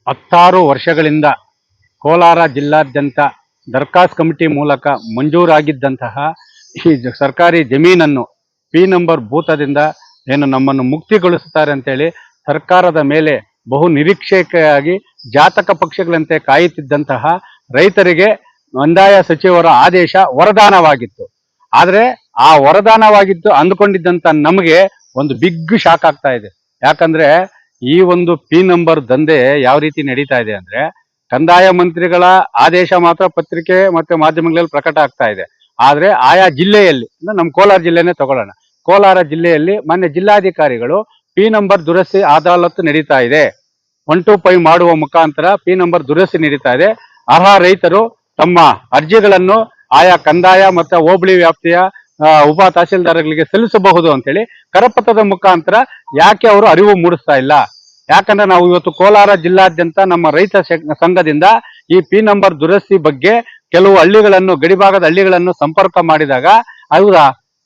10 ವರ್ಷಗಳಿಂದ ಕೋಲಾರ ಜಿಲ್ಲಾದ್ಯಂತ ದರ್ಖಾಸ್ ಕಮಿಟಿ ಮೂಲಕ ಮಂಜೂರಾಗಿದ್ದಂತಹ ಈ ಸರ್ಕಾರಿ ಜಮೀನನ್ನು ಪಿ ನಂಬರ್ ಭೂತದಿಂದ ಏನು ನಮ್ಮನ್ನು ಮುಕ್ತಿಗೊಳಿಸುತ್ತಾರೆ ಅಂತೇಳಿ ಸರ್ಕಾರದ ಮೇಲೆ ಬಹು ನಿರೀಕ್ಷೆಯಾಗಿ ಜಾತಕ ಪಕ್ಷಗಳಂತೆ ಕಾಯುತ್ತಿದ್ದಂತಹ ರೈತರಿಗೆ ಕಂದಾಯ ಸಚಿವರ ಆದೇಶ ವರದಾನವಾಗಿತ್ತು. ಆದರೆ ಆ ವರದಾನವಾಗಿತ್ತು ಅಂದುಕೊಂಡಿದ್ದಂತ ನಮಗೆ ಒಂದು ಬಿಗ್ ಶಾಕ್ ಆಗ್ತಾ ಇದೆ. ಯಾಕಂದ್ರೆ ಈ ಒಂದು ಪಿ ನಂಬರ್ ದಂಧೆ ಯಾವ ರೀತಿ ನಡೀತಾ ಇದೆ ಅಂದ್ರೆ, ಕಂದಾಯ ಮಂತ್ರಿಗಳ ಆದೇಶ ಮಾತ್ರ ಪತ್ರಿಕೆ ಮತ್ತು ಮಾಧ್ಯಮಗಳಲ್ಲಿ ಪ್ರಕಟ ಆಗ್ತಾ ಇದೆ. ಆದ್ರೆ ಆಯಾ ಜಿಲ್ಲೆಯಲ್ಲಿ, ನಮ್ಮ ಕೋಲಾರ ಜಿಲ್ಲೆನೇ ತಗೊಳ್ಳೋಣ, ಕೋಲಾರ ಜಿಲ್ಲೆಯಲ್ಲಿ ಮಾನ್ಯ ಜಿಲ್ಲಾಧಿಕಾರಿಗಳು ಪಿ ನಂಬರ್ ದುರಸ್ತಿ ಅದಾಲತ್ ನಡೀತಾ ಇದೆ. 1 to 5 ಮಾಡುವ ಮುಖಾಂತರ ಪಿ ನಂಬರ್ ದುರಸ್ತಿ ನಡೀತಾ ಇದೆ. ಅರ್ಹ ರೈತರು ತಮ್ಮ ಅರ್ಜಿಗಳನ್ನು ಆಯಾ ಕಂದಾಯ ಮತ್ತು ಹೋಬಳಿ ವ್ಯಾಪ್ತಿಯ ಉಪ ತಹಸೀಲ್ದಾರ್ಗಳಿಗೆ ಸಲ್ಲಿಸಬಹುದು ಅಂತೇಳಿ ಕರಪತ್ರದ ಮುಖಾಂತರ ಯಾಕೆ ಅವರು ಅರಿವು ಮೂಡಿಸ್ತಾ ಇಲ್ಲ? ಯಾಕಂದ್ರೆ ನಾವು ಇವತ್ತು ಕೋಲಾರ ಜಿಲ್ಲಾದ್ಯಂತ ನಮ್ಮ ರೈತ ಸಂಘದಿಂದ ಈ ಪಿ ನಂಬರ್ ದುರಸ್ತಿ ಬಗ್ಗೆ ಕೆಲವು ಹಳ್ಳಿಗಳನ್ನು, ಗಡಿಭಾಗದ ಹಳ್ಳಿಗಳನ್ನು ಸಂಪರ್ಕ ಮಾಡಿದಾಗ, ಹೌದಾ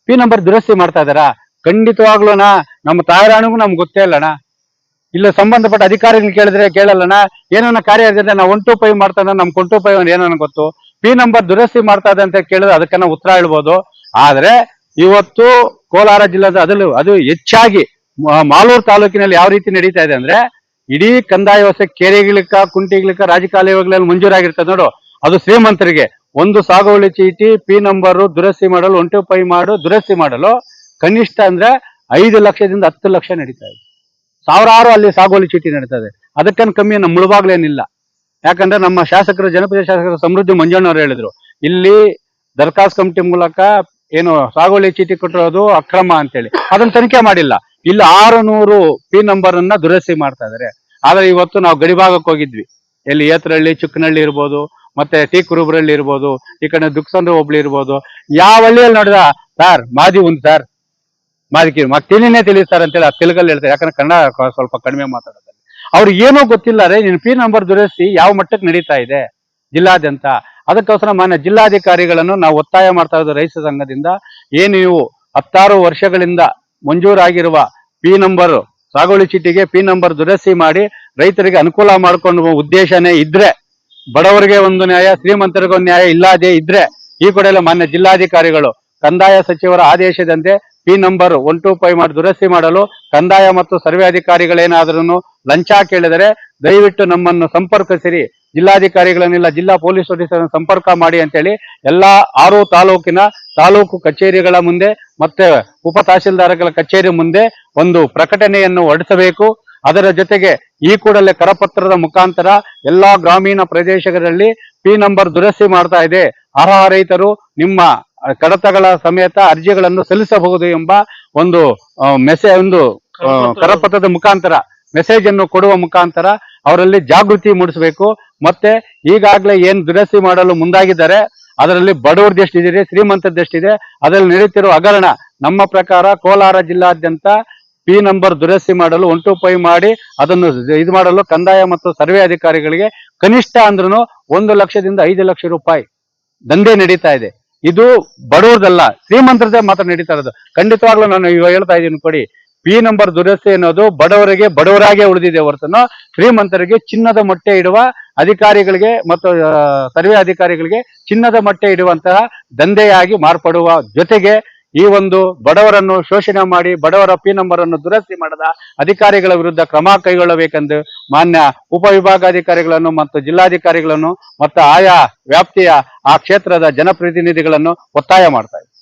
ಪಿ ನಂಬರ್ ದುರಸ್ತಿ ಮಾಡ್ತಾ ಇದಾರ? ಖಂಡಿತವಾಗ್ಲೂನ ನಮ್ಮ ತಾಯರಾಣಿಗೂ ನಮ್ಗೆ ಗೊತ್ತೇ ಇಲ್ಲಣ್ಣ. ಇಲ್ಲ ಸಂಬಂಧಪಟ್ಟ ಅಧಿಕಾರಿಗಳು ಕೇಳಿದ್ರೆ ಕೇಳಲ್ಲಣ್ಣ, ಏನನ್ನ ಕಾರ್ಯ ಇದೆ ನಾವು 1 to 5 ಮಾಡ್ತಾ ಇದ್ದ, ನಮ್ಗೆ 1 to 5 ಏನನ್ನ ಗೊತ್ತು, ಪಿ ನಂಬರ್ ದುರಸ್ತಿ ಮಾಡ್ತಾ ಇದೆ ಅಂತ ಕೇಳಿದ್ರೆ ಅದಕ್ಕನ್ನ ಉತ್ತರ ಹೇಳ್ಬೋದು. ಆದ್ರೆ ಇವತ್ತು ಕೋಲಾರ ಜಿಲ್ಲೆದ ಅದು ಹೆಚ್ಚಾಗಿ ಮಾಲೂರು ತಾಲೂಕಿನಲ್ಲಿ ಯಾವ ರೀತಿ ನಡೀತಾ ಇದೆ ಅಂದ್ರೆ, ಇಡೀ ಕಂದಾಯ ವ್ಯವಸ್ಥೆ ಕೆರೆಗಳಿಕ, ಕುಂಟಿಗಳಿಕ, ರಾಜಕಾಲುವೆಗಳಲ್ಲಿ ಮಂಜೂರಾಗಿರ್ತದೆ ನೋಡು, ಅದು ಶ್ರೀಮಂತರಿಗೆ ಒಂದು ಸಾಗುವಳಿ ಚೀಟಿ ಪಿ ನಂಬರ್ ದುರಸ್ತಿ ಮಾಡಲು 1 to 5 ಮಾಡು ದುರಸ್ತಿ ಮಾಡಲು ಕನಿಷ್ಠ ಅಂದ್ರೆ 5 ಲಕ್ಷದಿಂದ 10 ಲಕ್ಷ ನಡೀತಾ ಇದೆ. ಸಾವಿರಾರು ಅಲ್ಲಿ ಸಾಗುವಳಿ ಚೀಟಿ ನಡೀತಾ ಇದೆ. ಅದಕ್ಕೇನು ಕಮ್ಮಿ ನಮ್ಮ ಮುಳುಬಾಗ್ಲೇನಿಲ್ಲ. ಯಾಕಂದ್ರೆ ನಮ್ಮ ಶಾಸಕರು, ಜನಪ್ರಿಯ ಶಾಸಕರು ಸಮೃದ್ಧಿ ಮಂಜಣ್ಣವರು ಹೇಳಿದ್ರು, ಇಲ್ಲಿ ದರ್ಖಾಸ್ ಕಮಿಟಿ ಮೂಲಕ ಏನು ಸಾಗುವಳಿ ಚೀಟಿ ಕೊಟ್ಟಿರೋದು ಅಕ್ರಮ ಅಂತೇಳಿ, ಅದನ್ನ ತನಿಖೆ ಮಾಡಿಲ್ಲ. ಇಲ್ಲಿ 600 ಪಿ ನಂಬರ್ ಅನ್ನ ದುರಸ್ತಿ ಮಾಡ್ತಾ ಇದಾರೆ. ಆದ್ರೆ ಇವತ್ತು ನಾವು ಗಡಿಭಾಗಕ್ಕೆ ಹೋಗಿದ್ವಿ, ಎಲ್ಲಿ ಏತರಹಳ್ಳಿ, ಚುಕ್ಕನಹಳ್ಳಿ ಇರ್ಬೋದು, ಮತ್ತೆ ಟಿ ಕುರುಬರಳ್ಳಿ ಇರ್ಬೋದು, ಈ ಕಡೆ ದುಕ್ಸಂದ್ರ ಹೋಬಳಿ ಇರ್ಬೋದು, ಯಾವ ಹಳ್ಳಿಯಲ್ಲಿ ನೋಡಿದ ಸರ್ ಮಾದಿ ಒಂದು ಸರ್ ಮಾದಿಕಿ ತಿಳಿನೇ ತಿಳಿಸ್ತಾರೆ ಅಂತೇಳಿ ಆ ತೆಲುಗಲ್ಲಿ ಹೇಳ್ತಾರೆ. ಯಾಕಂದ್ರೆ ಕನ್ನಡ ಸ್ವಲ್ಪ ಕಡಿಮೆ ಮಾತಾಡೋದಲ್ಲಿ ಅವ್ರಿಗೆ ಏನೂ ಗೊತ್ತಿಲ್ಲ ರೀ, ನಿನ್ ಪಿ ನಂಬರ್ ದುರಸ್ತಿ ಯಾವ ಮಟ್ಟಕ್ಕೆ ನಡೀತಾ ಇದೆ ಜಿಲ್ಲಾದ್ಯಂತ. ಅದಕ್ಕೋಸ್ಕರ ಮಾನ್ಯ ಜಿಲ್ಲಾಧಿಕಾರಿಗಳನ್ನು ನಾವು ಒತ್ತಾಯ ಮಾಡ್ತಾ ಇರೋದು ರೈತ ಸಂಘದಿಂದ, ಏನು ನೀವು 16 ವರ್ಷಗಳಿಂದ ಮಂಜೂರಾಗಿರುವ ಪಿ ನಂಬರ್ ಸಾಗುವಳಿ ಚೀಟಿಗೆ ಪಿ ನಂಬರ್ ದುರಸ್ತಿ ಮಾಡಿ ರೈತರಿಗೆ ಅನುಕೂಲ ಮಾಡಿಕೊಂಡು ಉದ್ದೇಶನೇ ಇದ್ರೆ, ಬಡವರಿಗೆ ಒಂದು ನ್ಯಾಯ, ಶ್ರೀಮಂತರಿಗೆ ಒಂದು ನ್ಯಾಯ ಇಲ್ಲದೆ ಇದ್ರೆ, ಈ ಕಡೆ ಮಾನ್ಯ ಜಿಲ್ಲಾಧಿಕಾರಿಗಳು ಕಂದಾಯ ಸಚಿವರ ಆದೇಶದಂತೆ ಪಿ ನಂಬರ್ 1 to 5 ಮಾಡಿ ದುರಸ್ತಿ ಮಾಡಲು ಕಂದಾಯ ಮತ್ತು ಸರ್ವೆ ಅಧಿಕಾರಿಗಳೇನಾದ್ರೂ ಲಂಚ ಕೇಳಿದರೆ ದಯವಿಟ್ಟು ನಮ್ಮನ್ನು ಸಂಪರ್ಕಿಸಿರಿ, ಜಿಲ್ಲಾಧಿಕಾರಿಗಳನ್ನೆಲ್ಲ ಜಿಲ್ಲಾ ಪೊಲೀಸ್ ಆಫೀಸರ್ ಸಂಪರ್ಕ ಮಾಡಿ ಅಂತೇಳಿ ಎಲ್ಲಾ 6 ತಾಲೂಕಿನ ತಾಲೂಕು ಕಚೇರಿಗಳ ಮುಂದೆ ಮತ್ತೆ ಉಪ ತಹಸೀಲ್ದಾರ್ಗಳ ಕಚೇರಿ ಮುಂದೆ ಒಂದು ಪ್ರಕಟಣೆಯನ್ನು ಹೊರಡಿಸಬೇಕು. ಅದರ ಜೊತೆಗೆ ಈ ಕೂಡಲೇ ಕರಪತ್ರದ ಮುಖಾಂತರ ಎಲ್ಲಾ ಗ್ರಾಮೀಣ ಪ್ರದೇಶಗಳಲ್ಲಿ ಪಿ ನಂಬರ್ ದುರಸ್ತಿ ಮಾಡ್ತಾ ಇದೆ, ಅರ್ಹ ರೈತರು ನಿಮ್ಮ ಕಡತಗಳ ಸಮೇತ ಅರ್ಜಿಗಳನ್ನು ಸಲ್ಲಿಸಬಹುದು ಎಂಬ ಒಂದು ಕರಪತ್ರದ ಮುಖಾಂತರ ಮೆಸೇಜ್ ಅನ್ನು ಕೊಡುವ ಮುಖಾಂತರ ಅವರಲ್ಲಿ ಜಾಗೃತಿ ಮೂಡಿಸಬೇಕು. ಮತ್ತೆ ಈಗಾಗಲೇ ಏನ್ ದುರಸ್ತಿ ಮಾಡಲು ಮುಂದಾಗಿದ್ದಾರೆ ಅದರಲ್ಲಿ ಬಡವರದ್ದು ಎಷ್ಟಿದೆ, ಶ್ರೀಮಂತರದ್ದು ಎಷ್ಟಿದೆ, ಅದರಲ್ಲಿ ನಡೆಯುತ್ತಿರುವ ಹಗರಣ. ನಮ್ಮ ಪ್ರಕಾರ ಕೋಲಾರ ಜಿಲ್ಲಾದ್ಯಂತ ಪಿ ನಂಬರ್ ದುರಸ್ತಿ ಮಾಡಲು 1 to 5 ಮಾಡಿ ಅದನ್ನು ಇದು ಮಾಡಲು ಕಂದಾಯ ಮತ್ತು ಸರ್ವೆ ಅಧಿಕಾರಿಗಳಿಗೆ ಕನಿಷ್ಠ ಅಂದ್ರೂ 1 ಲಕ್ಷದಿಂದ 5 ಲಕ್ಷ ರೂಪಾಯಿ ದಂಧೆ ನಡೀತಾ ಇದೆ. ಇದು ಬಡವರದಲ್ಲ, ಶ್ರೀಮಂತರದೇ ಮಾತ್ರ ನಡೀತಾ ಇರೋದು. ಖಂಡಿತವಾಗ್ಲೂ ನಾನು ಇವಾಗ ಹೇಳ್ತಾ ಇದ್ದೀನಿ, ಕೊಡಿ ಪಿ ನಂಬರ್ ದುರಸ್ತಿ ಅನ್ನೋದು ಬಡವರಿಗೆ ಬಡವರಾಗೆ ಉಳಿದಿದೆ ಹೊರತುನು ಶ್ರೀಮಂತರಿಗೆ ಚಿನ್ನದ ಮೊಟ್ಟೆ ಇಡುವ ಅಧಿಕಾರಿಗಳಿಗೆ ಮತ್ತು ಸರ್ವೆ ಅಧಿಕಾರಿಗಳಿಗೆ ಚಿನ್ನದ ಮೊಟ್ಟೆ ಇಡುವಂತಹ ದಂಧೆಯಾಗಿ ಮಾರ್ಪಡುವ ಜೊತೆಗೆ ಈ ಒಂದು ಬಡವರನ್ನು ಶೋಷಣೆ ಮಾಡಿ ಬಡವರ ಪಿ ನಂಬರ್ ಅನ್ನು ದುರಸ್ತಿ ಮಾಡದ ಅಧಿಕಾರಿಗಳ ವಿರುದ್ಧ ಕ್ರಮ ಕೈಗೊಳ್ಳಬೇಕೆಂದು ಮಾನ್ಯ ಉಪವಿಭಾಗಾಧಿಕಾರಿಗಳನ್ನು ಮತ್ತು ಜಿಲ್ಲಾಧಿಕಾರಿಗಳನ್ನು ಮತ್ತು ಆಯಾ ವ್ಯಾಪ್ತಿಯ ಆ ಕ್ಷೇತ್ರದ ಜನಪ್ರತಿನಿಧಿಗಳನ್ನು ಒತ್ತಾಯ ಮಾಡ್ತಾ ಇದ್ದಾರೆ.